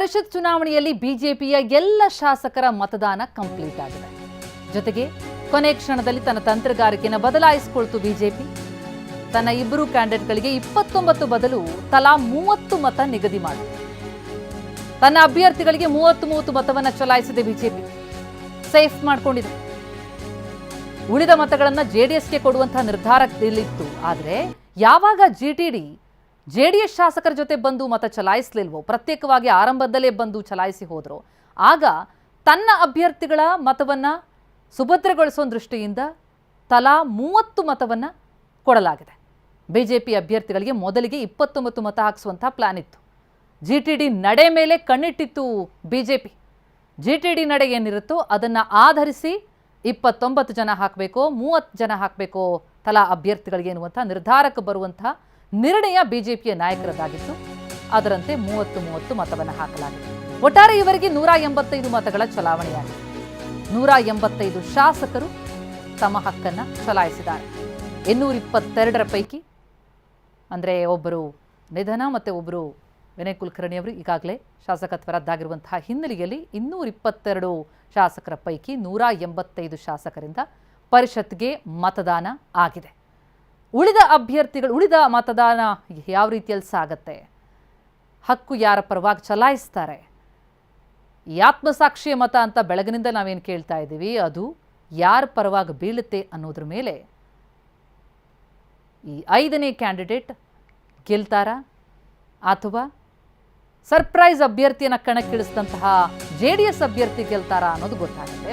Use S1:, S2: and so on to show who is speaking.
S1: ಪರಿಷತ್ ಚುನಾವಣೆಯಲ್ಲಿ ಬಿಜೆಪಿಯ ಎಲ್ಲ ಶಾಸಕರ ಮತದಾನ ಕಂಪ್ಲೀಟ್ ಆಗಿದೆ. ಜೊತೆಗೆ ಕೊನೆ ಕ್ಷಣದಲ್ಲಿ ತನ್ನ ತಂತ್ರಗಾರಿಕೆಯನ್ನು ಬದಲಾಯಿಸಿಕೊಳ್ತು ಬಿಜೆಪಿ. ತನ್ನ ಇಬ್ಬರು ಕ್ಯಾಂಡಿಡೇಟ್ಗಳಿಗೆ 29 ಬದಲು ತಲಾ 30 ಮತ ನಿಗದಿ ಮಾಡಿದೆ. ತನ್ನ ಅಭ್ಯರ್ಥಿಗಳಿಗೆ 30 ಮತವನ್ನು ಚಲಾಯಿಸಿದೆ ಬಿಜೆಪಿ. ಸೇಫ್ ಮಾಡಿಕೊಂಡಿದೆ. ಉಳಿದ ಮತಗಳನ್ನು ಜೆಡಿಎಸ್ಗೆ ಕೊಡುವಂತಹ ನಿರ್ಧಾರದಲ್ಲಿತ್ತು. ಆದರೆ ಯಾವಾಗ ಜೆಡಿಎಸ್ ಶಾಸಕರ ಜೊತೆ ಬಂದು ಮತ ಚಲಾಯಿಸಲಿಲ್ವೋ, ಪ್ರತ್ಯೇಕವಾಗಿ ಆರಂಭದಲ್ಲೇ ಬಂದು ಚಲಾಯಿಸಿ ಹೋದ್ರು, ಆಗ ತನ್ನ ಅಭ್ಯರ್ಥಿಗಳ ಮತವನ್ನು ಸುಭದ್ರಗೊಳಿಸುವ ದೃಷ್ಟಿಯಿಂದ ತಲಾ 30 ಮತವನ್ನು ಕೊಡಲಾಗಿದೆ. ಬಿಜೆಪಿ ಅಭ್ಯರ್ಥಿಗಳಿಗೆ ಮೊದಲಿಗೆ 29 ಮತ ಹಾಕಿಸುವಂತಹ ಪ್ಲಾನ್ ಇತ್ತು. ಜಿಟಿಡಿ ನಡೆ ಮೇಲೆ ಕಣ್ಣಿಟ್ಟಿತ್ತು ಬಿಜೆಪಿ. ಜಿಟಿಡಿ ನಡೆ ಏನಿರುತ್ತೋ ಅದನ್ನು ಆಧರಿಸಿ 29 ಜನ ಹಾಕಬೇಕೋ 30 ಜನ ಹಾಕಬೇಕೋ ತಲಾ ಅಭ್ಯರ್ಥಿಗಳಿಗೆ ಎನ್ನುವಂಥ ನಿರ್ಧಾರಕ್ಕೆ ಬರುವಂತಹ ನಿರ್ಣಯ ಬಿಜೆಪಿಯ ನಾಯಕರದಾಗಿತ್ತು. ಅದರಂತೆ 30 ಮತವನ್ನು ಹಾಕಲಾಗಿದೆ. ಒಟ್ಟಾರೆ ಇವರಿಗೆ 185 ಮತಗಳ ಚಲಾವಣೆಯಾಗಿದೆ. 185 ಶಾಸಕರು ತಮ್ಮ ಹಕ್ಕನ್ನು ಚಲಾಯಿಸಿದ್ದಾರೆ. 222 ಪೈಕಿ ಅಂದರೆ ಒಬ್ಬರು ನಿಧನ ಮತ್ತು ಒಬ್ಬರು ವಿನಯ್ ಕುಲಕರ್ಣಿ ಅವರು ಈಗಾಗಲೇ ಶಾಸಕತ್ವ ರದ್ದಾಗಿರುವಂತಹ ಹಿನ್ನೆಲೆಯಲ್ಲಿ 222 ಶಾಸಕರ ಪೈಕಿ 185 ಶಾಸಕರಿಂದ ಪರಿಷತ್ಗೆ ಮತದಾನ ಆಗಿದೆ. ಉಳಿದ ಮತದಾನ ಯಾವ ರೀತಿಯಲ್ಲಿ ಸಾಗತ್ತೆ, ಹಕ್ಕು ಯಾರ ಪರವಾಗಿ ಚಲಾಯಿಸ್ತಾರೆ, ಈ ಆತ್ಮಸಾಕ್ಷಿಯ ಮತ ಅಂತ ಬೆಳಗಿನಿಂದ ನಾವೇನು ಕೇಳ್ತಾ ಇದ್ದೀವಿ, ಅದು ಯಾರ ಪರವಾಗಿ ಬೀಳುತ್ತೆ ಅನ್ನೋದ್ರ ಮೇಲೆ ಈ 5ನೇ ಕ್ಯಾಂಡಿಡೇಟ್ ಗೆಲ್ತಾರಾ ಅಥವಾ ಸರ್ಪ್ರೈಸ್ ಅಭ್ಯರ್ಥಿಯನ್ನು ಕಣಕ್ಕಿಳಿಸಿದಂತಹ ಜೆಡಿಎಸ್ ಅಭ್ಯರ್ಥಿ ಗೆಲ್ತಾರಾ ಅನ್ನೋದು ಗೊತ್ತಾಗಿದೆ.